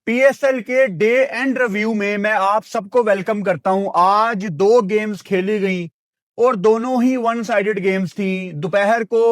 PSL के day and review में मैं आप सबको वेलकम करता हूं। आज दो गेम्स खेली गई और दोनों ही वन साइडेड गेम्स थी। दोपहर को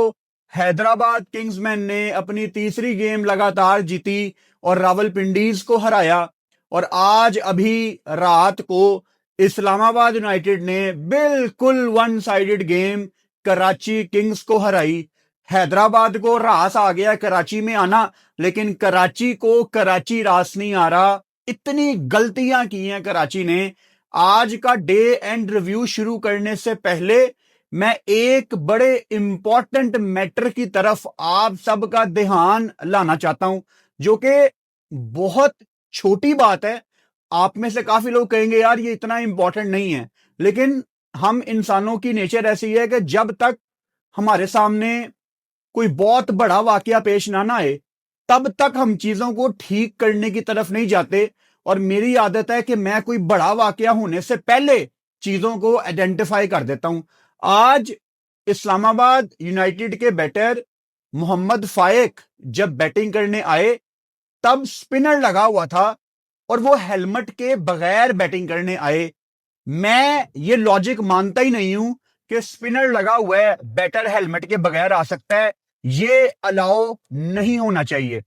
हैदराबाद किंग्समैन ने अपनी तीसरी गेम लगातार जीती और रावलपिंडीज को हराया। और आज अभी रात को इस्लामाबाद यूनाइटेड ने बिल्कुल one sided game Karachi Kings को हराई। हैदराबाद को रास आ गया कराची में आना, लेकिन कराची को कराची रास नहीं आ रहा। इतनी गलतियां की हैं कराची ने। आज का डे एंड रिव्यू शुरू करने से पहले मैं एक बड़े इंपॉर्टेंट मैटर की तरफ आप सबका ध्यान लाना चाहता हूं, जो कि बहुत छोटी बात है। आप में से काफी लोग कहेंगे यार ये इतना इंपॉर्टेंट नहीं है, लेकिन हम इंसानों की नेचर ऐसी है कि जब तक हमारे सामने कोई बहुत बड़ा वाकया पेश ना आए तब तक हम चीजों को ठीक करने की तरफ नहीं जाते। और मेरी आदत है कि मैं कोई बड़ा वाकया होने से पहले चीजों को आइडेंटिफाई कर देता हूं। आज इस्लामाबाद यूनाइटेड के बैटर मोहम्मद फाइक जब बैटिंग करने आए तब स्पिनर लगा हुआ था और वो हेलमेट के बगैर बैटिंग करने आए। मैं ये लॉजिक मानता ही नहीं हूं कि स्पिनर लगा हुआ है, बैटर हेलमेट के बगैर आ सकता है। ये अलाउ नहीं होना चाहिए।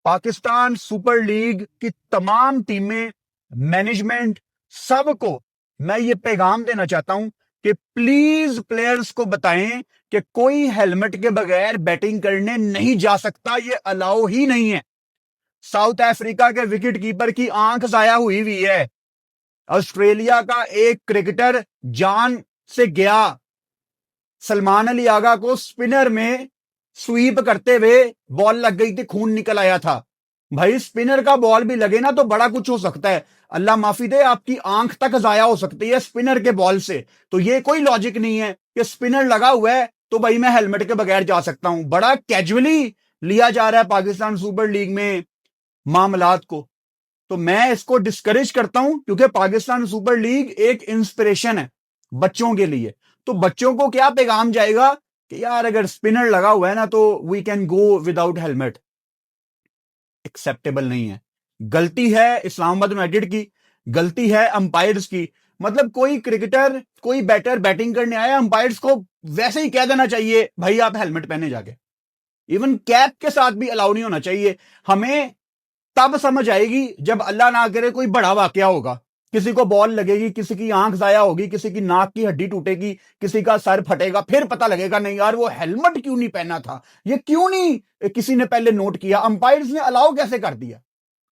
पाकिस्तान सुपर लीग की तमाम टीमें, मैनेजमेंट, सबको मैं ये पैगाम देना चाहता हूं कि प्लीज प्लेयर्स को बताएं कि कोई हेलमेट के बगैर बैटिंग करने नहीं जा सकता। ये अलाउ ही नहीं है। साउथ अफ्रीका के विकेट कीपर की आंख जाया हुई है। ऑस्ट्रेलिया का एक क्रिकेटर जान से गया। सलमान अली आगा को स्पिनर में स्वीप करते हुए बॉल लग गई थी, खून निकल आया था। भाई स्पिनर का बॉल भी लगे ना तो बड़ा कुछ हो सकता है। अल्लाह माफी दे, आपकी आंख तक जाया हो सकती है स्पिनर के बॉल से। तो ये कोई लॉजिक नहीं है कि स्पिनर लगा हुआ है तो भाई मैं हेलमेट के बगैर जा सकता हूं। बड़ा कैजुअली लिया जा रहा है पाकिस्तान सुपर लीग में मामलात को। तो मैं इसको डिस्करेज करता हूं, क्योंकि पाकिस्तान सुपर लीग एक इंस्पिरेशन है बच्चों के लिए। तो बच्चों को क्या पैगाम जाएगा कि यार अगर स्पिनर लगा हुआ है ना तो we can go without helmet. Acceptable नहीं है। गलती है इस्लामाबाद यूनाइटेड की, गलती है अंपायर्स की। मतलब कोई क्रिकेटर, कोई बैटर बैटिंग करने आया, अंपायर्स को वैसे ही कह देना चाहिए भाई आप हेलमेट पहने जाके। इवन कैप के साथ भी अलाउ नहीं होना चाहिए। हमें तब समझ आएगी जब अल्लाह ना करे कोई बड़ा वाकया होगा, किसी को बॉल लगेगी, किसी की आंख जाया होगी, किसी की नाक की हड्डी टूटेगी, किसी का सर फटेगा, फिर पता लगेगा नहीं यार वो हेलमेट क्यों नहीं पहना था, ये क्यों नहीं किसी ने पहले नोट किया, अंपायर्स ने अलाउ कैसे कर दिया।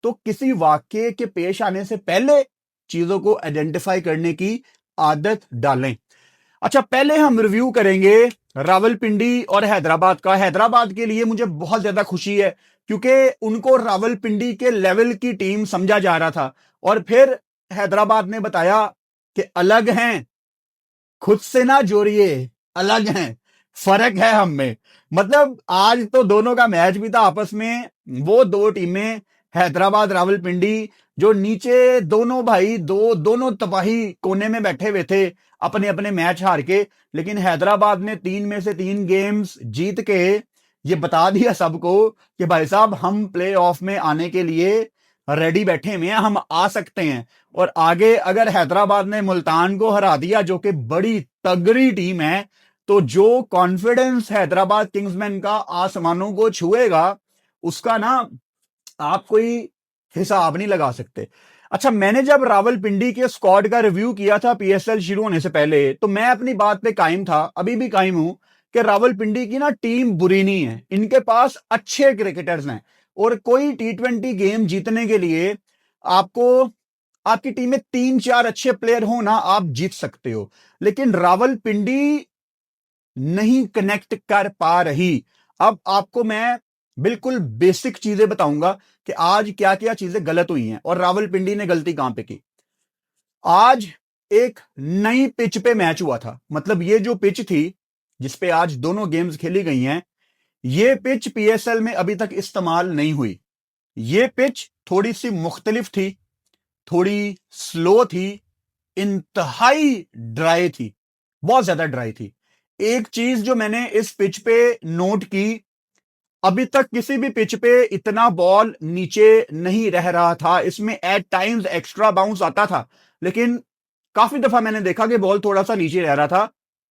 तो किसी वाक्य के पेश आने से पहले चीजों को आइडेंटिफाई करने की आदत डालें। अच्छा, पहले हम रिव्यू करेंगे रावलपिंडी और हैदराबाद का। हैदराबाद के लिए मुझे बहुत ज्यादा खुशी है क्योंकि उनको रावलपिंडी के लेवल की टीम समझा जा रहा था और फिर हैदराबाद ने बताया कि अलग हैं, खुद से ना जोड़िए, अलग हैं, फर्क है हम में। मतलब आज तो दोनों का मैच भी था आपस में। वो दो टीमें हैदराबाद रावलपिंडी, जो नीचे दोनों भाई दोनों तबाही कोने में बैठे हुए थे अपने अपने मैच हार के, लेकिन हैदराबाद ने 3 में से 3 गेम्स जीत के ये बता दिया सबको कि भाई साहब हम प्ले ऑफ में आने के लिए रेडी बैठे हुए हैं, हम आ सकते हैं। और आगे अगर हैदराबाद ने मुल्तान को हरा दिया जो कि बड़ी तगड़ी टीम है, तो जो कॉन्फिडेंस हैदराबाद किंग्समैन का आसमानों को छुएगा उसका ना आप कोई हिसाब नहीं लगा सकते। अच्छा, मैंने जब रावलपिंडी के स्क्वाड का रिव्यू किया था पीएसएल शुरू होने से पहले, तो मैं अपनी बात पे कायम था, अभी भी कायम हूं कि रावलपिंडी की ना टीम बुरी नहीं है, इनके पास अच्छे क्रिकेटर्स हैं और कोई T20 गेम जीतने के लिए आपको आपकी टीम में 3-4 अच्छे प्लेयर हो ना, आप जीत सकते हो। लेकिन रावलपिंडी नहीं कनेक्ट कर पा रही। अब आपको मैं बिल्कुल बेसिक चीजें बताऊंगा कि आज क्या क्या चीजें गलत हुई हैं और रावलपिंडी ने गलती कहां पे की। आज एक नई पिच पे मैच हुआ था। मतलब ये जो पिच थी जिसपे आज दोनों गेम्स खेली गई हैं, ये पिच पीएसएल में अभी तक इस्तेमाल नहीं हुई। ये पिच थोड़ी सी मुख्तलिफ थी, थोड़ी स्लो थी, इंतहाई ड्राई थी, बहुत ज्यादा ड्राई थी। एक चीज जो मैंने इस पिच पे नोट की, अभी तक किसी भी पिच पे इतना बॉल नीचे नहीं रह रहा था। इसमें एट टाइम्स एक्स्ट्रा बाउंस आता था, लेकिन काफी दफा मैंने देखा कि बॉल थोड़ा सा नीचे रह रहा था,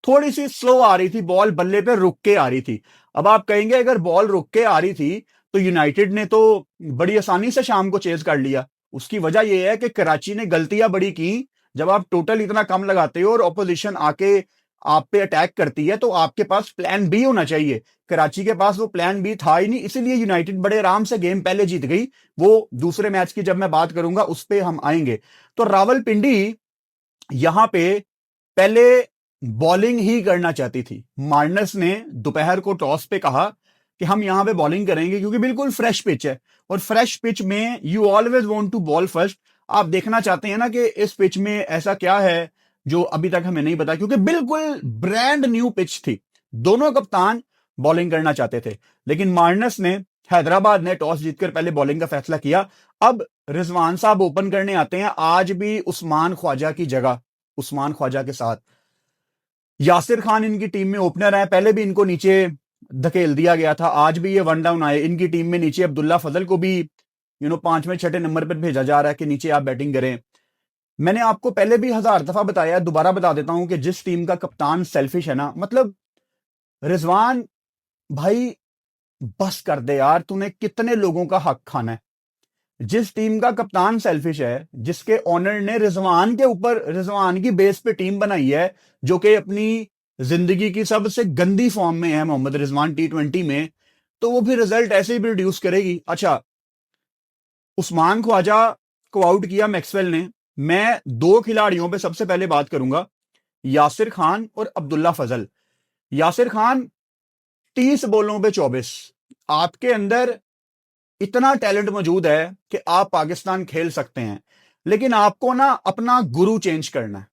थोड़ी सी स्लो आ रही थी बॉल, बल्ले पे रुक के आ रही थी। अब आप कहेंगे अगर बॉल रुक के आ रही थी तो यूनाइटेड ने तो बड़ी आसानी से शाम को चेज कर लिया। उसकी वजह यह है कि कराची ने गलतियां बड़ी की। जब आप टोटल इतना कम लगाते हो और ऑपोजिशन आके आप पे अटैक करती है तो आपके पास प्लान बी होना चाहिए। कराची के पास वो प्लान बी था ही नहीं, इसीलिए यूनाइटेड बड़े आराम से गेम पहले जीत गई। वो दूसरे मैच की जब मैं बात करूंगा उस पर हम आएंगे। तो रावलपिंडी यहां पे पहले बॉलिंग ही करना चाहती थी। मार्नस ने दोपहर को टॉस पे कहा कि हम यहां पे बॉलिंग करेंगे क्योंकि बिल्कुल फ्रेश पिच है, और फ्रेश पिच में you always want to bowl first. आप देखना चाहते हैं ना कि इस पिच में ऐसा क्या है जो अभी तक हमें नहीं पता, क्योंकि बिल्कुल ब्रांड न्यू पिच थी। दोनों कप्तान बॉलिंग करना चाहते थे, लेकिन मार्नस ने, हैदराबाद ने टॉस जीतकर पहले बॉलिंग का फैसला किया। अब रिजवान साहब ओपन करने आते हैं, आज भी उस्मान ख्वाजा की जगह, उस्मान ख्वाजा के साथ यासिर खान इनकी टीम में ओपनर है। पहले भी इनको नीचे धकेल दिया गया था, आज भी ये वन डाउन आए। इनकी टीम में नीचे अब्दुल्ला फजल को भी पांचवें छठे नंबर पर भेजा जा रहा है कि नीचे आप बैटिंग करें। मैंने आपको पहले भी हजार दफा बताया, दोबारा बता देता हूं कि जिस टीम का कप्तान सेल्फिश है ना, मतलब रिजवान भाई बस कर दे यार, तूने कितने लोगों का हक खाना है। जिस टीम का कप्तान सेल्फिश है, जिसके ओनर ने रिजवान के ऊपर, रिजवान की बेस पे टीम बनाई है, जो कि अपनी जिंदगी की सबसे गंदी फॉर्म में है मोहम्मद रिजवान T20 में, तो वो भी रिजल्ट ऐसे ही प्रोड्यूस करेगी। अच्छा, उस्मान ख्वाजा को आउट किया मैक्सवेल ने। मैं दो खिलाड़ियों पे सबसे पहले बात करूंगा, यासिर खान और अब्दुल्ला फजल। यासिर खान 30 बॉलों पे 24। आपके अंदर इतना टैलेंट मौजूद है कि आप पाकिस्तान खेल सकते हैं, लेकिन आपको ना अपना गुरु चेंज करना है।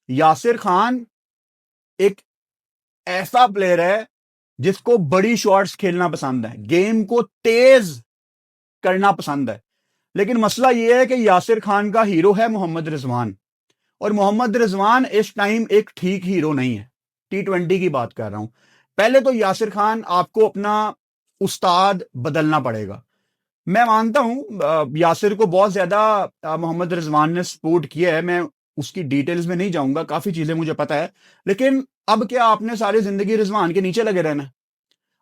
यासिर खान एक ऐसा प्लेयर है जिसको बड़ी शॉट्स खेलना पसंद है, गेम को तेज करना पसंद है, लेकिन मसला यह है कि यासिर खान का हीरो है मोहम्मद रिजवान, और मोहम्मद रिजवान इस टाइम एक ठीक हीरो नहीं है। T20 की बात कर रहा हूं। पहले तो यासिर खान आपको अपना उस्ताद बदलना पड़ेगा। मैं मानता हूं यासिर को बहुत ज्यादा मोहम्मद रिजवान ने सपोर्ट किया है, मैं उसकी डिटेल्स में नहीं जाऊंगा, काफी चीजें मुझे पता है। लेकिन अब क्या आपने सारी जिंदगी रिजवान के नीचे लगे रहना है?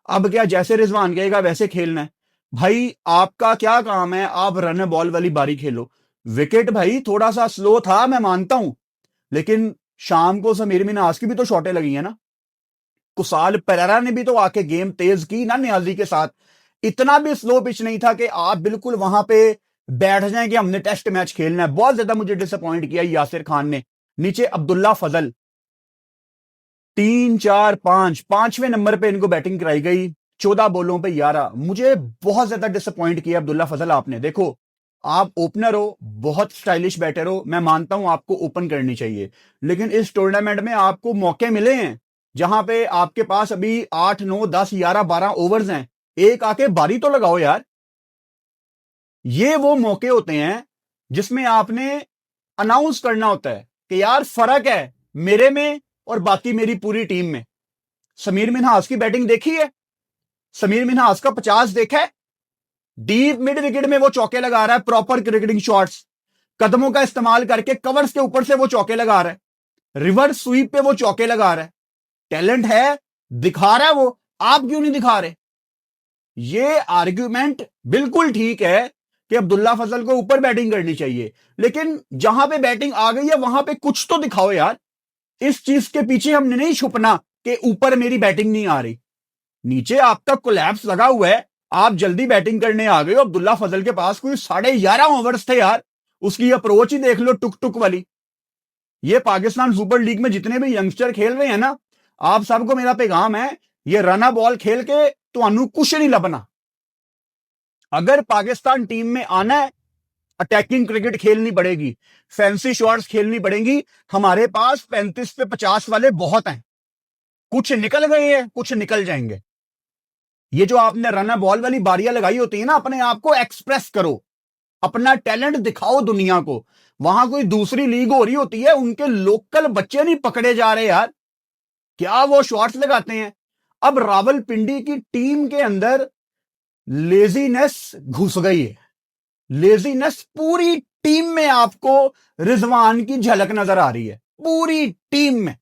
अब क्या जैसे रिजवान कहेगा वैसे खेलना है? भाई आपका क्या काम है, आप रन बॉल वाली बारी खेलो। विकेट भाई थोड़ा सा स्लो था, मैं मानता हूं, लेकिन शाम को समीर मिन्हास की भी तो शॉटें लगी है ना, कुसाल पेरेरा ने भी तो आके गेम तेज की ना नियाजी के साथ। इतना भी स्लो पिच नहीं था कि आप बिल्कुल वहां पे बैठ जाएं कि हमने टेस्ट मैच खेलना है। बहुत ज्यादा मुझे डिसअपॉइंट किया यासिर खान ने। नीचे अब्दुल्ला फजल 3 4 5, पांचवें नंबर पे इनको बैटिंग कराई गई, 14 बॉलों पे 11। मुझे बहुत ज्यादा डिसअपॉइंट किया अब्दुल्ला फजल आपने। देखो, आप ओपनर हो, बहुत स्टाइलिश बैटर हो, मैं मानता हूं आपको ओपन करनी चाहिए, लेकिन इस टूर्नामेंट में आपको मौके मिले हैं जहां पे आपके पास अभी 8 9 10 11 12 ओवर्स हैं, एक आके बारी तो लगाओ यार। ये वो मौके होते हैं जिसमें आपने अनाउंस करना होता है कि यार फर्क है मेरे में और बाकी मेरी पूरी टीम में। समीर मिन्हास की बैटिंग देखी है? समीर मिन्हास का 50 देखा है? डीप मिड विकेट में वो चौके लगा रहा है, प्रॉपर क्रिकेटिंग शॉट्स, कदमों का इस्तेमाल करके कवर्स के ऊपर से वो चौके लगा रहा है, रिवर्स स्वीप पे वो चौके लगा रहा है। टैलेंट है, दिखा रहा है वो, आप क्यों नहीं दिखा रहे? ये आर्ग्यूमेंट बिल्कुल ठीक है कि अब्दुल्ला फजल को ऊपर बैटिंग करनी चाहिए, लेकिन जहां पे बैटिंग आ गई है वहां पे कुछ तो दिखाओ यार। इस चीज के पीछे हमने नहीं छुपना कि ऊपर मेरी बैटिंग नहीं आ रही। नीचे आपका कोलैप्स लगा हुआ है, आप जल्दी बैटिंग करने आ गए हो। अब्दुल्ला फजल के पास कोई 11.5 ओवर्स थे यार, उसकी अप्रोच ही देख लो, टुक टुक वाली। ये पाकिस्तान सुपर लीग में जितने भी यंगस्टर खेल रहे हैं ना, आप सबको मेरा पैगाम है, ये रना बॉल खेल के तो कुछ नहीं लबना। अगर पाकिस्तान टीम में आना है, अटैकिंग क्रिकेट खेलनी पड़ेगी, फैंसी शॉट्स खेलनी पड़ेंगी। हमारे पास 35 पे 50 वाले बहुत हैं, कुछ निकल गए हैं, कुछ निकल जाएंगे। ये जो आपने रन बॉल वाली बारियां लगाई होती है ना, अपने आप को एक्सप्रेस करो, अपना टैलेंट दिखाओ दुनिया को। वहां कोई दूसरी लीग हो रही होती है, उनके लोकल बच्चे नहीं पकड़े जा रहे यार, क्या वो शॉट्स लगाते हैं। अब रावलपिंडी की टीम के अंदर लेजीनेस घुस गई है। लेजीनेस पूरी टीम में आपको रिजवान की झलक नजर आ रही है, पूरी टीम में।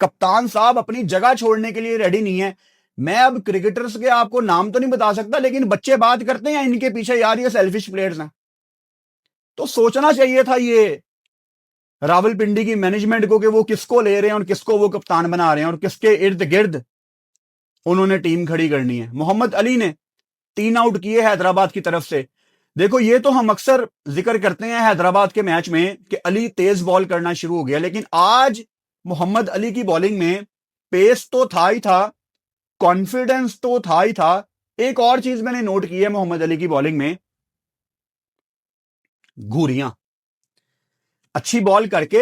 कप्तान साहब अपनी जगह छोड़ने के लिए रेडी नहीं है। मैं अब क्रिकेटर्स के आपको नाम तो नहीं बता सकता, लेकिन बच्चे बात करते हैं इनके पीछे यार ये सेल्फिश प्लेयर्स हैं। तो सोचना चाहिए था ये रावलपिंडी की मैनेजमेंट को कि वो किसको ले रहे हैं और किसको वो कप्तान बना रहे हैं और किसके इर्द गिर्द उन्होंने टीम खड़ी करनी है। मोहम्मद अली ने 3 आउट किए हैदराबाद की तरफ से। देखो ये तो हम अक्सर जिक्र करते हैं हैदराबाद के मैच में कि अली तेज बॉल करना शुरू हो गया, लेकिन आज मोहम्मद अली की बॉलिंग में पेस तो था ही था, कॉन्फिडेंस तो था ही था। एक और चीज मैंने नोट की है मोहम्मद अली की बॉलिंग में, घूरियां। अच्छी बॉल करके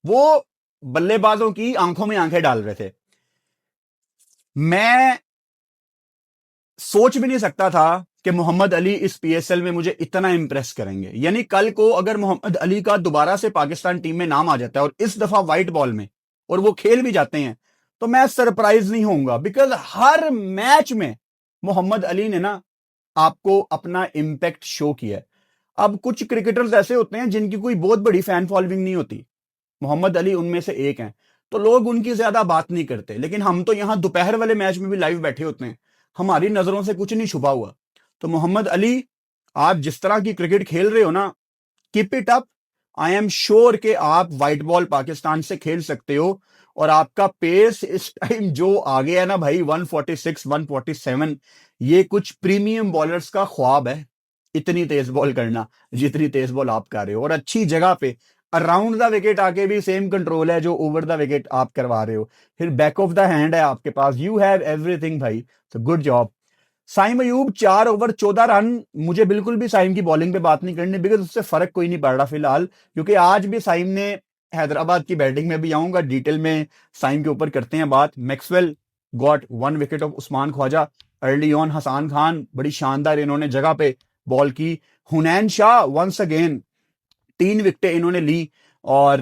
वो बल्लेबाजों की आंखों में आंखें डाल रहे थे। मैं सोच भी नहीं सकता था कि मोहम्मद अली इस पीएसएल में मुझे इतना इंप्रेस करेंगे। यानी कल को अगर मोहम्मद अली का दोबारा से पाकिस्तान टीम में नाम आ जाता है और इस दफा व्हाइट बॉल में और वो खेल भी जाते हैं, तो मैं सरप्राइज नहीं होऊंगा। बिकॉज हर मैच में मोहम्मद अली ने ना आपको अपना इंपैक्ट शो किया है। अब कुछ क्रिकेटर्स ऐसे होते हैं जिनकी कोई बहुत बड़ी फैन फॉलोइंग नहीं होती, मोहम्मद अली उनमें से एक हैं, तो लोग उनकी ज्यादा बात नहीं करते। लेकिन हम तो यहां दोपहर वाले मैच में भी लाइव बैठे होते हैं, हमारी नजरों से कुछ नहीं छुपा हुआ। तो मोहम्मद अली, आप जिस तरह की क्रिकेट खेल रहे हो ना, keep it up. I am sure कि आप व्हाइट बॉल पाकिस्तान से खेल सकते हो। और आपका पेस इस टाइम जो आ गया है ना भाई, 146 147, ये कुछ प्रीमियम बॉलर्स का ख्वाब है, इतनी तेज बॉल करना जितनी तेज बॉल आप कर रहे हो। और अच्छी जगह पे अराउंड द विकेट आके भी सेम कंट्रोल है जो ओवर द विकेट आप करवा रहे हो। फिर बैक ऑफ द हैंड है आपके पास, यू हैव एवरीथिंग भाई, तो good job. Saim Ayub 4 over 14 run. मुझे बिल्कुल भी साइम की बॉलिंग पे बात नहीं करनी, बिकॉज उससे फर्क कोई नहीं पड़ रहा फिलहाल, क्योंकि आज भी साइम ने हैदराबाद की बैटिंग में भी आऊंगा डिटेल में, साइम के ऊपर करते हैं बात। Maxwell got 1 wicket of Usman Khawaja. Early on Hasan Khan बड़ी शानदार इन्होंने जगह पे बॉल की। हुनैन शाह वंस अगेन 3 विकेटें इन्होंने ली। और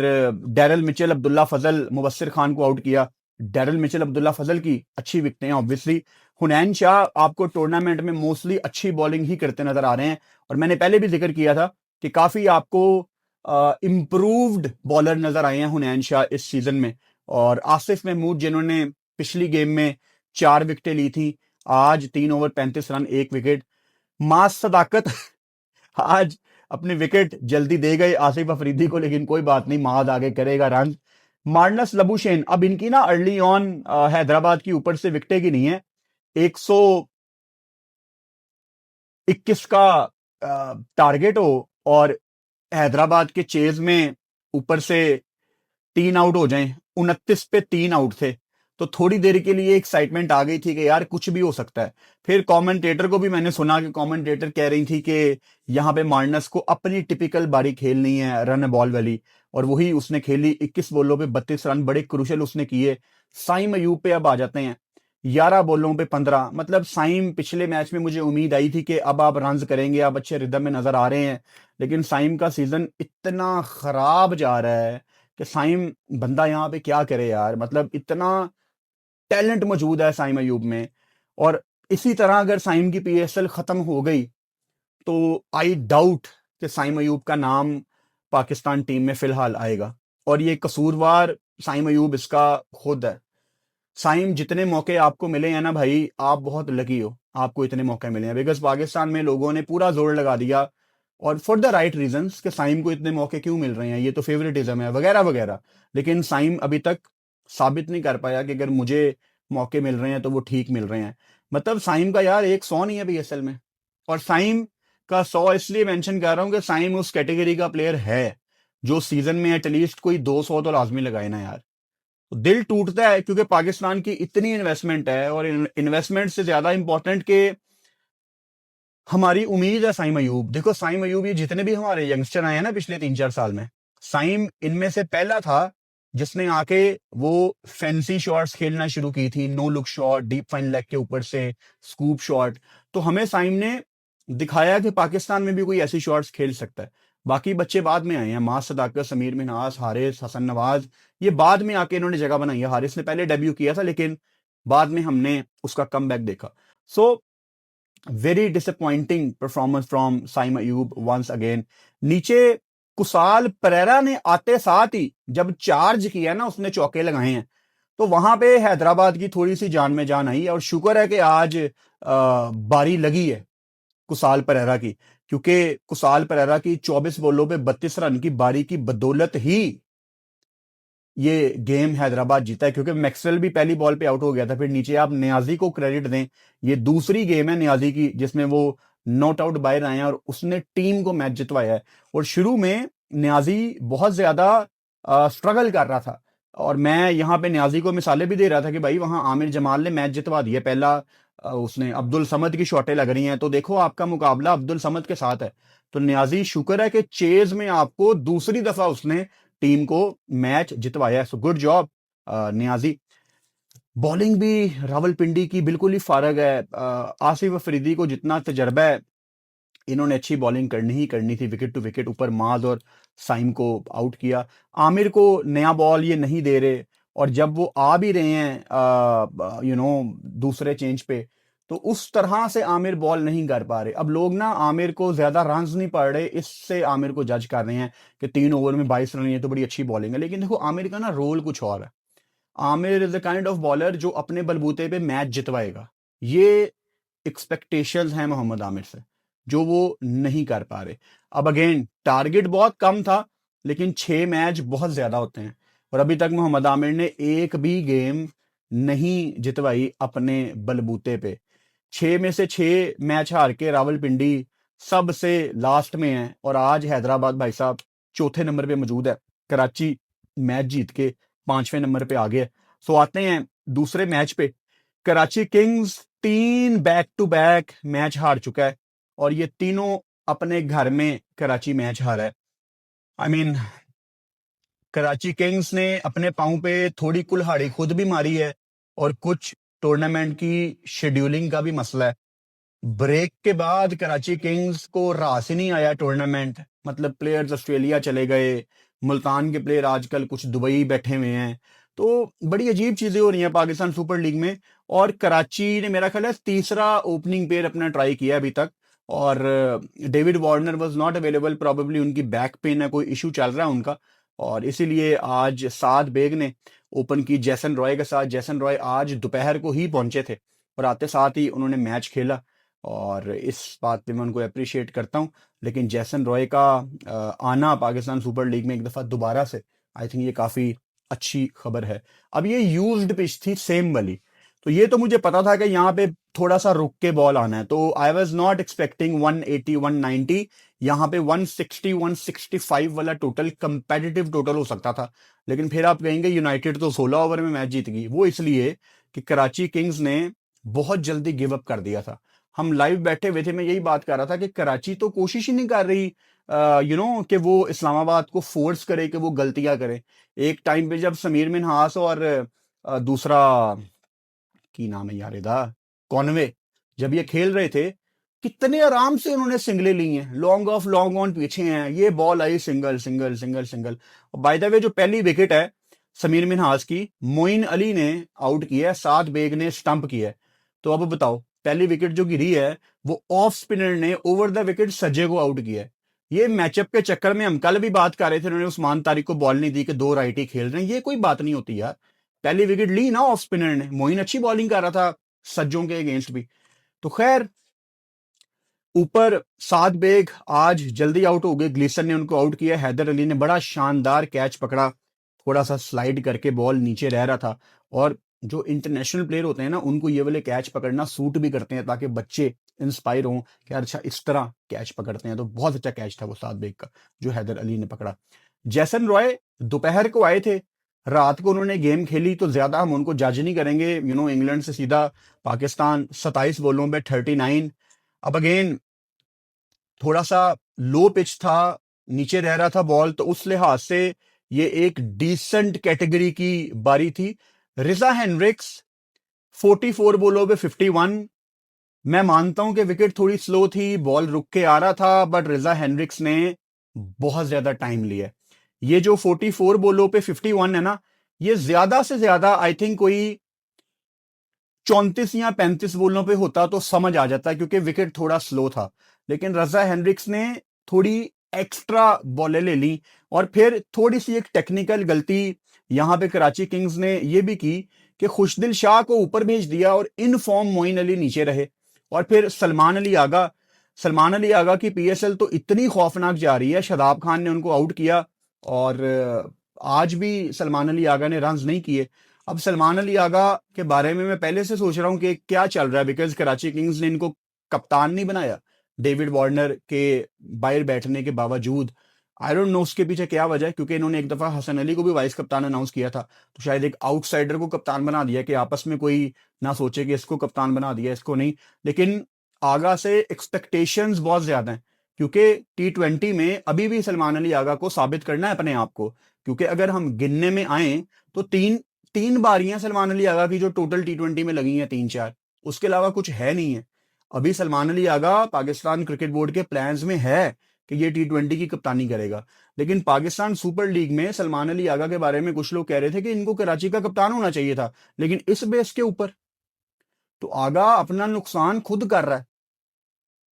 डैरल मिचेल, अब्दुल्ला फजल, मुबस्सिर खान को आउट किया। डैरल मिचेल, अब्दुल्ला फजल की अच्छी विकेटें हैं ऑब्वियसली। हुनैन शाह आपको टूर्नामेंट में मोस्टली अच्छी बॉलिंग ही करते नजर आ रहे हैं, और मैंने पहले भी जिक्र किया था कि काफी आपको इंप्रूव्ड बॉलर नजर आए हैं हुनैन शाह इस सीजन में। और आसिफ महमूद जिन्होंने पिछली गेम में 4 विकेटें ली थी, आज 3 ओवर 35 रन 1 विकेट। मास सदाकत आज अपनी विकेट जल्दी दे गए आसिफ अफरीदी को, लेकिन कोई बात नहीं, माद आगे करेगा रन। मार्नस लबुशेन, अब इनकी ना अर्ली ऑन हैदराबाद की ऊपर से विकेटें की नहीं है। 121 का टारगेट हो और हैदराबाद के चेज में ऊपर से 3 आउट हो जाएं, 29 पे 3 आउट थे, तो थोड़ी देर के लिए एक्साइटमेंट आ गई थी कि यार कुछ भी हो सकता है। फिर कमेंटेटर को भी मैंने सुना कि कमेंटेटर कह रही थी कि यहाँ पे मार्नस को अपनी टिपिकल बारी खेलनी है, रन बॉल वाली, और वही उसने खेली। 21 बॉलों पे 32 रन बड़े क्रूशल उसने किए। साइम अयूब पे अब आ जाते हैं, 11 बॉलों पे 15। मतलब साइम, पिछले मैच में मुझे उम्मीद आई थी कि अब आप रन करेंगे, आप अच्छे रिदम में नजर आ रहे हैं, लेकिन साइम का सीजन इतना खराब जा रहा है कि साइम बंदा यहाँ पे क्या करे यार। मतलब इतना टैलेंट मौजूद है साइम अयूब में, और इसी तरह अगर साइम की पीएसएल खत्म हो गई तो आई डाउट कि साइम अयूब का नाम पाकिस्तान टीम में फिलहाल आएगा। और ये कसूरवार साइम अयूब इसका खुद है। साइम, जितने मौके आपको मिले हैं ना भाई, आप बहुत लकी हो, आपको इतने मौके मिले हैं। बिकॉज पाकिस्तान में लोगों ने पूरा जोर लगा दिया, और फॉर द राइट रीजंस, कि साइम को इतने मौके क्यों मिल रहे हैं, ये तो फेवरेटिज्म है वगैरह वगैरह। लेकिन साइम अभी तक साबित नहीं कर पाया कि अगर मुझे मौके मिल रहे हैं तो वो ठीक मिल रहे हैं। मतलब साइम का यार एक 100 नहीं है पीएसएल में। और साइम का 100 इसलिए मेंशन कर रहा हूं कि साइम उस कैटेगरी का प्लेयर है जो सीजन में एटलीस्ट कोई 200 तो लाजमी लगाए ना यार। तो दिल टूटता है, क्योंकि पाकिस्तान की इतनी इन्वेस्टमेंट है, और इन्वेस्टमेंट से ज्यादा इंपॉर्टेंट के हमारी उम्मीद है साइम अयूब। देखो साइम अयूब, ये जितने भी हमारे यंगस्टर आए हैं ना पिछले 3-4 साल में, साइम इनमें से पहला था जिसने आके वो फैंसी शॉट्स खेलना शुरू की थी, no look shot, deep fine leg के ऊपर से स्कूप शॉट। तो हमें साइम ने दिखाया कि पाकिस्तान में भी कोई ऐसी शॉट्स खेल सकता है। बाकी बच्चे बाद में आए हैं, मास सदाकत, समीर मिन्हास, हारिस, हसन नवाज, ये बाद में आके इन्होंने जगह बनाई है। हारिस ने पहले डेब्यू किया था, लेकिन बाद में हमने उसका कमबैक देखा। So very disappointing performance from Saim Ayub once again. नीचे कुसाल परेरा ने आते साथ ही जब चार्ज किया ना, उसने चौके लगाए हैं, तो वहां पे हैदराबाद की थोड़ी सी जान में जान आई। और शुक्र है कि आज बारी लगी है कुसाल परेरा की, क्योंकि कुसाल परेरा की 24 बॉलों पे 32 रन की बारी की बदौलत ही ये गेम हैदराबाद जीता है। क्योंकि मैक्सवेल भी पहली बॉल पे आउट हो गया था। फिर नीचे आप नियाजी को क्रेडिट दें, ये दूसरी गेम है नियाजी की जिसमें वो नॉट आउट बाहर आए हैं और उसने टीम को मैच जितवाया है। और शुरू में नियाजी बहुत ज्यादा स्ट्रगल कर रहा था, और मैं यहाँ पे नियाजी को मिसालें भी दे रहा था कि भाई वहां आमिर जमाल ने मैच जितवा दिया। पहला उसने अब्दुल समद की शॉटें लग रही हैं, तो देखो आपका मुकाबला अब्दुल समद के साथ है। तो नियाजी शुक्र है कि चेज में आपको दूसरी दफा उसने टीम को मैच जितवाया। So good job Niazi. Bowling भी रावलपिंडी की बिल्कुल ही फारग है। आसिफ अफरीदी को जितना तजर्बा है, इन्होंने अच्छी बॉलिंग करनी ही करनी थी। विकेट टू विकेट ऊपर माज और साइम को आउट किया। आमिर को नया बॉल ये नहीं दे रहे, और जब वो आ भी रहे हैं दूसरे चेंज पे, तो उस तरह से आमिर बॉल नहीं कर पा रहे। अब लोग ना आमिर को ज्यादा रन्स नहीं पड़ रहे, इससे आमिर को जज कर रहे हैं कि 3 ओवर में 22 रन, ये तो बड़ी अच्छी बॉलिंग है। लेकिन देखो आमिर का ना रोल कुछ और है। Aamir is the kind of bowler जो अपने बलबूते पे मैच जितवाएगा। ये एक्सपेक्टेशंस हैं मोहम्मद आमिर से, जो वो नहीं कर पा रहे। अब अगेन टारगेट बहुत कम था, लेकिन 6 मैच बहुत ज्यादा होते हैं, और अभी तक मोहम्मद आमिर ने एक भी गेम नहीं जितवाई अपने बलबूते पे। 6 में से 6 मैच हार के रावलपिंडी सबसे लास्ट में है, और आज हैदराबाद भाई साहब चौथे नंबर पे मौजूद है। कराची मैच जीत के 5वें नंबर पे आ गया। सो आते हैं दूसरे मैच पे। Karachi Kings 3 back to back match हार चुका है, और ये तीनों अपने घर में कराची मैच हारा है। आई मीन कराची किंग्स ने अपने पांव पे थोड़ी कुल्हाड़ी खुद भी मारी है, और कुछ टूर्नामेंट की शेड्यूलिंग का भी मसला है। ब्रेक के बाद कराची किंग्स को रास ही नहीं आया टूर्नामेंट। मतलब प्लेयर्स ऑस्ट्रेलिया चले गए, मुल्तान के प्लेयर आजकल कुछ दुबई बैठे हुए हैं। तो बड़ी अजीब चीजें हो रही हैं पाकिस्तान सुपर लीग में। और कराची ने मेरा ख्याल है तीसरा ओपनिंग पेयर अपना ट्राई किया अभी तक, और David Warner was not available. Probably उनकी बैक पेन है, कोई इशू चल रहा है उनका, और इसीलिए आज साद बेग ने ओपन की जैसन रॉय के साथ। जैसन रॉय आज दोपहर को ही पहुंचे थे, और आते साथ ही उन्होंने मैच खेला, और इस बात पे मैं उनको अप्रिशिएट करता हूं। लेकिन जैसन रॉय का आना पाकिस्तान सुपर लीग में एक दफा दोबारा से, आई थिंक ये काफी अच्छी खबर है। अब ये यूज्ड पिच थी सेम वाली, तो ये तो मुझे पता था कि यहाँ पे थोड़ा सा रुक के बॉल आना है। तो आई वॉज नॉट एक्सपेक्टिंग 180 190, यहाँ पे 160 165 वाला टोटल कंपेटिटिव टोटल हो सकता था। लेकिन फिर आप कहेंगे यूनाइटेड तो 16 ओवर में मैच जीत गई। वो इसलिए कि कराची किंग्स ने बहुत जल्दी गिव अप कर दिया था। हम लाइव बैठे हुए थे, मैं यही बात कर रहा था कि कराची तो कोशिश ही नहीं कर रही कि वो इस्लामाबाद को फोर्स करे कि वो गलतियां करे। एक टाइम पे जब समीर मिन्हास और दूसरा की नाम है यार इदा कॉनवे, जब ये खेल रहे थे, कितने आराम से उन्होंने सिंगले ली हैं। लॉन्ग ऑफ लॉन्ग ऑन पीछे हैं, ये ball I single single single single. By the way जो पहली विकेट है समीर मिन्हास की, मोइन अली ने आउट किया है, साद बेग ने स्टंप किया है। तो अब बताओ, पहली विकेट जो गिरी है वो ऑफ स्पिनर ने ओवर द विकेट सज्जे को आउट किया है। ये मैचअप के चक्कर में हम कल भी बात कर रहे थे, उन्होंने उस्मान तारिक को बॉल नहीं दी कि 2 राइटी खेल रहे हैं। ये कोई बात नहीं होती यार। पहली विकेट ली ना ऑफ स्पिनर ने, मोइन अच्छी बॉलिंग कर रहा था सज्जों के अगेंस्ट भी। तो खैर, ऊपर साद बेग आज जल्दी आउट हो गए, ग्लीसन ने उनको आउट किया। हैदर अली ने बड़ा शानदार कैच पकड़ा, थोड़ा सा स्लाइड करके बॉल नीचे रह रहा था। और जो इंटरनेशनल प्लेयर होते हैं ना, उनको ये वाले कैच पकड़ना सूट भी करते हैं, ताकि बच्चे इंस्पायर हों कि अच्छा इस तरह कैच पकड़ते हैं। तो बहुत अच्छा कैच था वो साद बेग का जो हैदर अली ने पकड़ा। जैसन रॉय दोपहर को आए थे, रात को उन्होंने गेम खेली, तो ज्यादा हम उनको जज नहीं करेंगे। इंग्लैंड से सीधा पाकिस्तान 27 बॉलों पे 39। अब अगेन थोड़ा सा लो पिच था, नीचे रह रहा था बॉल, तो उस लिहाज से ये एक डिसेंट कैटेगरी की बारी थी। रिजा हेनरिक्स 44 बॉलों पे 51। मैं मानता हूं कि विकेट थोड़ी स्लो थी, बॉल रुक के आ रहा था, बट रिजा हेनरिक्स ने बहुत ज्यादा टाइम लिया। ये जो 44 बॉलों पे 51 है ना, ये ज्यादा से ज्यादा आई थिंक कोई 34 या 35 बॉलों पे होता तो समझ आ जाता क्योंकि विकेट थोड़ा स्लो था, लेकिन रजा हेनरिक्स ने थोड़ी एक्स्ट्रा बॉलें ले ली और फिर थोड़ी सी एक टेक्निकल गलती यहां पे कराची किंग्स ने ये भी की कि खुशदिल शाह को ऊपर भेज दिया और इन फॉर्म मोइन अली नीचे रहे। और फिर सलमान अली आगा की पीएसएल तो इतनी खौफनाक जा रही है, शादाब खान ने उनको आउट किया और आज भी सलमान अली आगा ने रन्स नहीं किए। अब सलमान अली आगा के बारे में मैं पहले से सोच रहा हूं कि क्या चल रहा है, बिकॉज कराची किंग्स ने इनको कप्तान नहीं बनाया डेविड वार्नर के बाहर बैठने के बावजूद। आई डोंट नो उसके पीछे क्या वजह है, क्योंकि इन्होंने एक दफा हसन अली को भी वाइस कप्तान अनाउंस किया था, तो शायद एक आउटसाइडर को कप्तान बना दिया कि आपस में कोई ना सोचे कि इसको कप्तान बना दिया इसको नहीं। लेकिन आगा से एक्सपेक्टेशंस बहुत ज्यादा हैं, क्योंकि T20 में अभी भी सलमान अली आगा को साबित करना है अपने आप को। क्योंकि अगर हम गिनने में आए तो तीन बारियां सलमान अली आगा की जो टोटल T20 में लगी हैं, 3-4, उसके अलावा कुछ है नहीं है। अभी सलमान अली आगा पाकिस्तान क्रिकेट बोर्ड के प्लान्स में है कि ये T20 की कप्तानी करेगा, लेकिन पाकिस्तान सुपर लीग में सलमान अली आगा के बारे में कुछ लोग कह रहे थे कि इनको कराची का कप्तान होना चाहिए था, लेकिन इस बेस के ऊपर तो आगा अपना नुकसान खुद कर रहा है।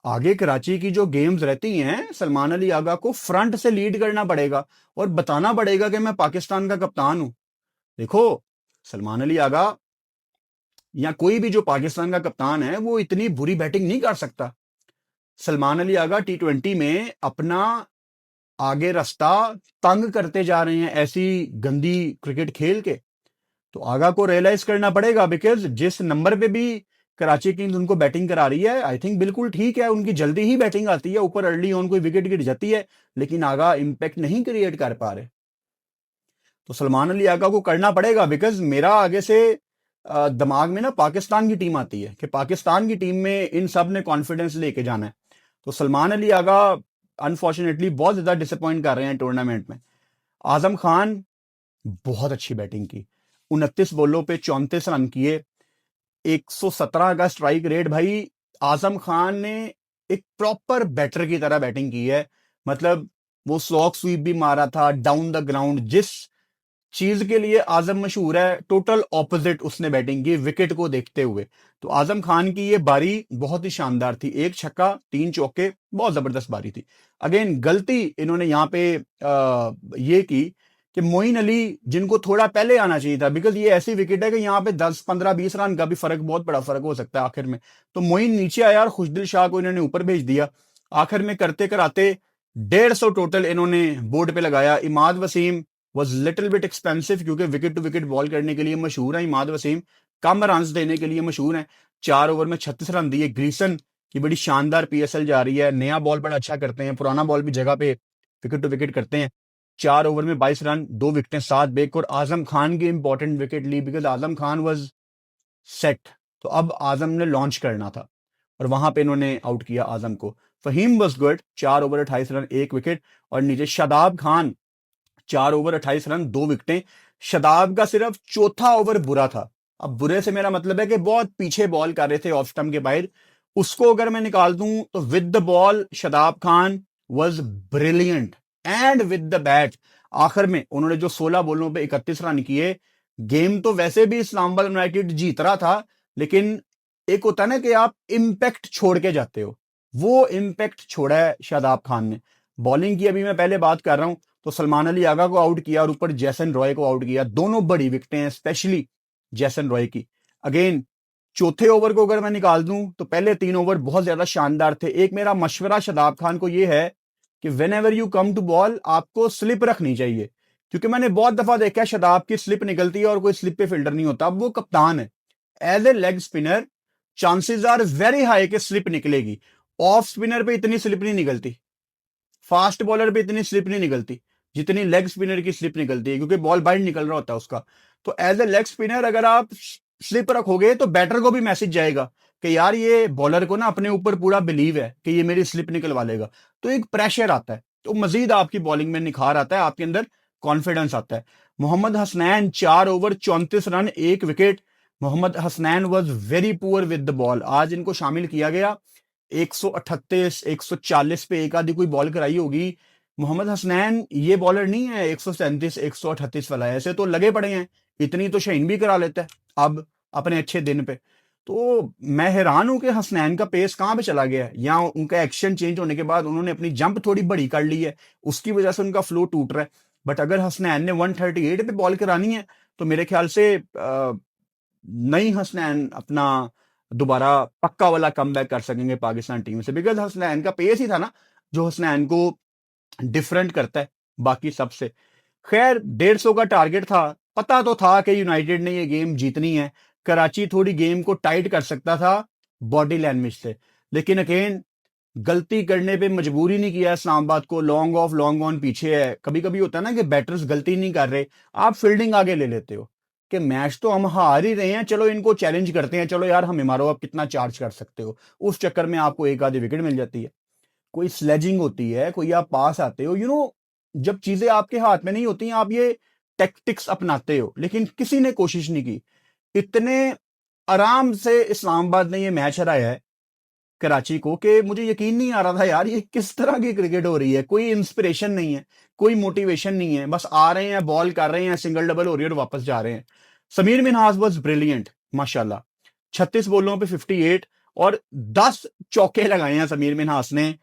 आगे कराची की जो गेम्स रहती हैं, सलमान अली आगा को फ्रंट से लीड करना पड़ेगा और बताना पड़ेगा कि मैं पाकिस्तान का कप्तान हूं। देखो, सलमान अली आगा या कोई भी जो पाकिस्तान का कप्तान है वो इतनी बुरी बैटिंग नहीं कर सकता। सलमान अली आगा T20 में अपना आगे रास्ता तंग करते जा रहे हैं ऐसी गंदी क्रिकेट खेल के। तो आगा को रियलाइज करना पड़ेगा, बिकॉज जिस नंबर पे भी कराची किंग्स उनको बैटिंग करा रही है, आई थिंक बिल्कुल ठीक है, उनकी जल्दी ही बैटिंग आती है, ऊपर अर्ली ऑन कोई विकेट गिर जाती है, लेकिन आगा इंपैक्ट नहीं क्रिएट कर पा रहे। तो सलमान अली आगा को करना पड़ेगा, बिकॉज मेरा आगे से दिमाग में ना पाकिस्तान की टीम आती है कि पाकिस्तान की टीम में इन सब ने कॉन्फिडेंस लेके जाना है। तो सलमान अली आगा अनफॉर्चुनेटली बहुत ज्यादा डिसअपॉइंट कर रहे हैं टूर्नामेंट में। आजम खान बहुत अच्छी बैटिंग की, 29 बॉलों पे 34 रन किए, 117 का स्ट्राइक रेट। भाई आजम खान ने एक प्रॉपर बैटर की तरह बैटिंग की है, मतलब वो स्लॉग स्वीप भी मारा था डाउन द ग्राउंड। जिस चीज के लिए आजम मशहूर है, टोटल ऑपोजिट उसने बैटिंग की विकेट को देखते हुए। तो आजम खान की ये बारी बहुत ही शानदार थी, 1 छक्का 3 चौके, बहुत जबरदस्त बारी थी। अगेन गलती इन्होंने यहाँ पे ये की कि मोइन अली जिनको थोड़ा पहले आना चाहिए था, बिकॉज ये ऐसी विकेट है कि यहाँ पे 10 15 20 रन का भी फर्क, बहुत बड़ा फर्क हो सकता है आखिर में। तो मोइन नीचे आया और खुशदिल शाह को इन्होंने ऊपर भेज दिया। आखिर में करते कराते 150 टोटल इन्होंने बोर्ड पे लगाया। Imad Wasim was little bit expensive, क्योंकि विकेट टू विकेट बॉल करने के लिए मशहूर है इमाद वसीम, कम रन देने के लिए मशहूर है। 4 ओवर में 36 रन दिए। ग्रीसन की बड़ी शानदार पीएसएल जा रही है, नया बॉल बड़ा अच्छा करते हैं, पुराना बॉल भी जगह पे विकेट टू विकेट करते हैं। 4 ओवर में 22 रन, 2 विकेटें, 7 बेक। और आजम खान की इंपॉर्टेंट विकेट ली, because Azam Khan was set. तो अब आजम ने लॉन्च करना था और वहां पे इन्होंने आउट किया आजम को। Faheem was good, 4 over 28 run, 1 wicket. और नीचे शादाब खान 4 ओवर 28 रन, 2 विकेटें। शादाब का सिर्फ चौथा ओवर बुरा था। अब बुरे से मेरा मतलब है कि बहुत पीछे बॉल कर रहे थे ऑफ स्टंप के बाहर। उसको अगर मैं निकाल दूं तो with the ball Shadab Khan was brilliant, and with the bat आखिर में उन्होंने जो 16 बॉलों पे 31 रन किए। गेम तो वैसे भी इस्लामाबाद यूनाइटेड जीत रहा था, लेकिन एक होता है ना कि आप इंपैक्ट छोड़ के जाते हो, वो इंपैक्ट छोड़ा है शादाब खान ने। बॉलिंग की अभी मैं पहले बात कर रहा हूं, तो सलमान अली आगा को आउट किया और ऊपर जैसन रॉय को आउट किया। दोनों बड़ी विकेटें हैं, स्पेशली जैसन रॉय की। अगेन चौथे ओवर को अगर मैं निकाल दूं तो पहले 3 ओवर बहुत ज्यादा शानदार थे। एक मेरा मशवरा शादाब खान को यह है कि whenever you come to bowl आपको स्लिप रखनी चाहिए, क्योंकि मैंने बहुत दफा देखा है शादाब की स्लिप निकलती है और कोई स्लिप पे फील्डर नहीं होता। अब वो कप्तान है, as a leg spinner chances are very high कि स्लिप निकलेगी। ऑफ स्पिनर पे इतनी स्लिप नहीं निकलती, फास्ट बॉलर पे इतनी स्लिप नहीं निकलती जितनी लेग स्पिनर की स्लिप निकलती है, क्योंकि बॉल बाइंड निकल रहा होता है उसका। तो एज ए लेग स्पिनर अगर आप स्लिप रखोगे तो बैटर को भी मैसेज जाएगा कि यार ये बॉलर को ना अपने ऊपर पूरा बिलीव है कि ये मेरी स्लिप निकलवा लेगा। तो एक प्रेशर आता है, तो मजीद आपकी बॉलिंग में निखार आता है, आपके अंदर कॉन्फिडेंस आता है। Mohammad Hasnain 4 over 34 run, 1 wicket. Mohammad Hasnain was very poor with the ball. आज इनको शामिल किया गया, 138 140 पे एक आधी कोई बॉल कराई होगी। मोहम्मद हसनैन ये बॉलर नहीं है 137 138 वाला, ऐसे तो लगे पड़े हैं, इतनी तो शहीन भी करा लेता है अब अपने अच्छे दिन पे। तो मैं हैरान हूं कि हसनैन का पेस कहां पे चला गया है, या उनका एक्शन चेंज होने के बाद उन्होंने अपनी जंप थोड़ी बड़ी कर ली है, उसकी वजह से उनका फ्लो टूट रहा है। बट अगर हसनैन ने 138 पे बॉल करानी है तो मेरे ख्याल से नहीं हसनैन अपना दोबारा पक्का वाला कमबैक कर सकेंगे पाकिस्तान टीम से, बिकॉज हसनैन का पेस ही था ना जो हसनैन को डिफरेंट करता है बाकी सबसे। खैर 150 का टारगेट था, पता तो था कि यूनाइटेड ने ये गेम जीतनी है, कराची थोड़ी गेम को टाइट कर सकता था बॉडी लैंग्वेज से, लेकिन अगेन गलती करने पे मजबूर ही नहीं किया इस्लामाबाद को। लॉन्ग ऑफ लॉन्ग ऑन पीछे है, कभी कभी होता है ना कि बैटर्स गलती नहीं कर रहे, आप फील्डिंग आगे ले लेते हो कि मैच तो हम हार ही रहे हैं, चलो इनको चैलेंज करते हैं, चलो यार हमें मारो, आप कितना चार्ज कर सकते हो। उस चक्कर में आपको एक आधी विकेट मिल जाती है, कोई स्लेजिंग होती है, कोई आप पास आते हो, जब चीजें आपके हाथ में नहीं होती आप ये टैक्टिक्स अपनाते हो, लेकिन किसी ने कोशिश नहीं की। इतने आराम से इस्लामाबाद ने ये मैच हराया है कराची को कि मुझे यकीन नहीं आ रहा था यार ये किस तरह की क्रिकेट हो रही है। कोई इंस्पिरेशन नहीं है, कोई मोटिवेशन नहीं है, बस आ रहे हैं, बॉल कर रहे हैं, सिंगल डबल हो रही है और वापस जा रहे हैं। समीर मिनहास वाज ब्रिलियंट माशाल्लाह, 36 बॉलों पे 58 और 10 चौके लगाए हैं समीर मिनहास ने,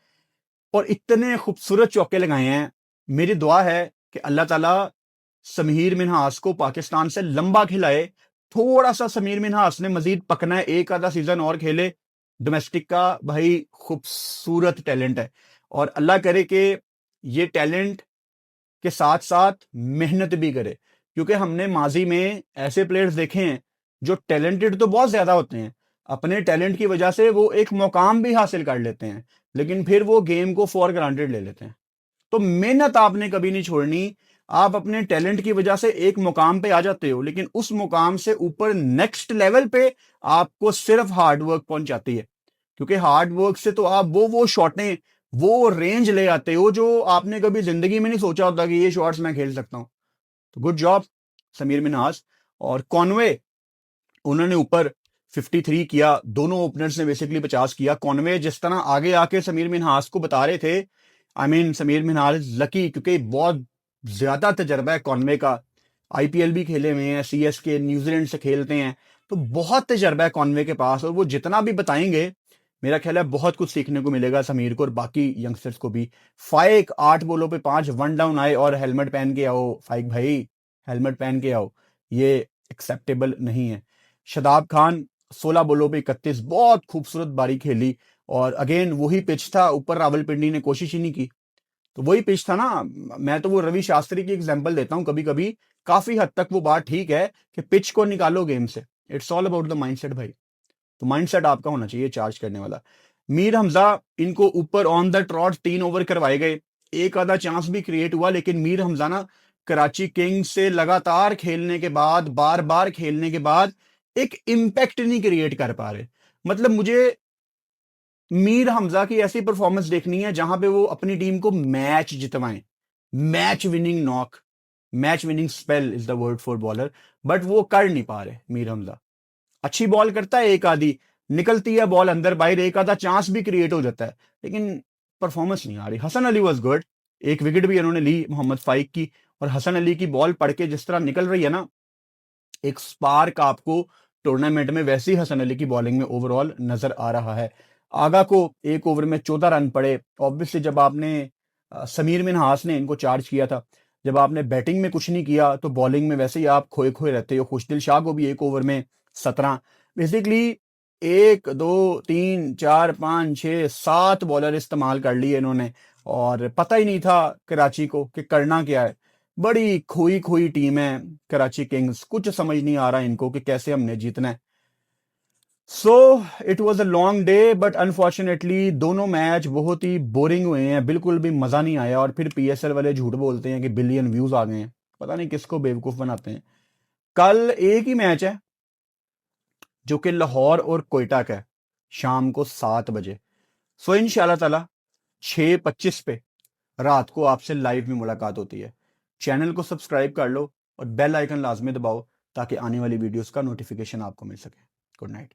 और इतने खूबसूरत चौके लगाए हैं। मेरी दुआ है कि अल्लाह ताला समीर मिनहास को पाकिस्तान से लंबा खिलाए। थोड़ा सा समीर मिनहास ने मजीद पकना है, एक आधा सीजन और खेले। डोमेस्टिक का भाई खूबसूरत टैलेंट है, और अल्लाह करे कि ये टैलेंट के साथ साथ मेहनत भी करे, क्योंकि हमने माजी में ऐसे प्लेयर्स देखे हैं जो टैलेंटेड तो बहुत ज्यादा होते हैं, अपने टैलेंट की वजह से वो एक मुकाम भी हासिल कर लेते हैं, लेकिन फिर वो गेम को फॉर ग्रांटेड ले लेते हैं। तो मेहनत आपने कभी नहीं छोड़नी। आप अपने टैलेंट की वजह से एक मुकाम पे आ जाते हो, लेकिन उस मुकाम से ऊपर नेक्स्ट लेवल पे आपको सिर्फ हार्ड वर्क पहुंचाती है, क्योंकि हार्ड वर्क से तो आप वो शॉटें, वो रेंज ले आते हो जो आपने कभी जिंदगी में नहीं सोचा होता कि ये शॉट्स मैं खेल सकता हूं। तो गुड जॉब समीर मिनहास। और कॉनवे, उन्होंने ऊपर 53 किया, दोनों ओपनर्स ने बेसिकली 50 किया। कॉनवे जिस तरह आगे आके समीर मिनहास को बता रहे थे, I mean Sameer Minhas lucky, क्योंकि बहुत ज्यादा तजर्बा है कॉनवे का, आईपीएल भी खेले हुए हैं, सीएसके न्यूजीलैंड से खेलते हैं, तो बहुत तजर्बा है कॉनवे के पास, और वो जितना भी बताएंगे मेरा ख्याल है बहुत कुछ सीखने को मिलेगा समीर को और बाकी यंगस्टर्स को भी। फाइक 8 बॉलों पे 5 वन डाउन आए और हेलमेट पहन के आओ फाइक भाई, हेलमेट पहन के आओ, ये एक्सेप्टेबल नहीं है। शदाब खान 16 बॉलों पे 31, बहुत खूबसूरत बारी खेली, और अगेन वही पिच था, ऊपर रावलपिंडी ने कोशिश ही नहीं की, तो वही पिच था ना। मैं तो वो रवि शास्त्री की एग्जांपल देता हूं कभी कभी, काफी हद तक वो बात ठीक है कि पिच को निकालो गेम से, it's all about the mindset भाई। तो माइंडसेट आपका होना चाहिए चार्ज करने वाला। मीर हमजा, इनको ऊपर ऑन द ट्रॉट 3 ओवर करवाए गए, एक आधा चांस भी क्रिएट हुआ, लेकिन मीर हमजा ना कराची किंग्स से लगातार खेलने के बाद, बार बार खेलने के बाद एक इंपैक्ट नहीं क्रिएट कर पा रहे। मतलब मुझे मीर हमजा की ऐसी परफॉर्मेंस देखनी है जहां पे वो अपनी टीम को मैच जितवाएं, match winning knock, match winning spell is the word for bowler, but वो कर नहीं पा रहे मीर हमजा। अच्छी बॉल करता है, एक आधी निकलती है बॉल अंदर बाहर, एक आधा चांस भी क्रिएट हो जाता है, लेकिन परफॉर्मेंस नहीं आ रही। हसन अली वाज गुड, एक विकेट भी इन्होंने ली मोहम्मद फाइक की, और हसन अली की बॉल पढ़ के जिस तरह निकल रही है ना, एक स्पार्क आपको टूर्नामेंट में वैसे ही हसन अली की बॉलिंग में ओवरऑल नजर आ रहा है। आगा को एक ओवर में 14 रन पड़े। ऑब्वियसली जब आपने समीर मिनहास ने इनको चार्ज किया था, जब आपने बैटिंग में कुछ नहीं किया तो बॉलिंग में वैसे ही आप खोए खोए रहते हो। खुशदिल शाह को भी एक ओवर में 17, बेसिकली 1 2 3 4 5 6 7 बॉलर इस्तेमाल कर लिए इन्होंने, और पता ही नहीं था कराची को कि करना क्या है। बड़ी खोई खोई टीम है कराची किंग्स, कुछ समझ नहीं आ रहा इनको कि कैसे हमने जीतना है। So it was a long day, but unfortunately दोनों मैच बहुत ही बोरिंग हुए हैं, बिल्कुल भी मजा नहीं आया। और फिर पीएसएल वाले झूठ बोलते हैं कि बिलियन व्यूज आ गए हैं, पता नहीं किसको बेवकूफ बनाते हैं। कल एक ही मैच है जो कि लाहौर और कोयटा का है, शाम को 7 बजे। सो इंशाल्लाह ताला 6:25 पे रात को आपसे लाइव में मुलाकात होती है। चैनल को सब्सक्राइब कर लो और बेल आइकन लाजमी दबाओ ताकि आने वाली वीडियोस का नोटिफिकेशन आपको मिल सके। Good night.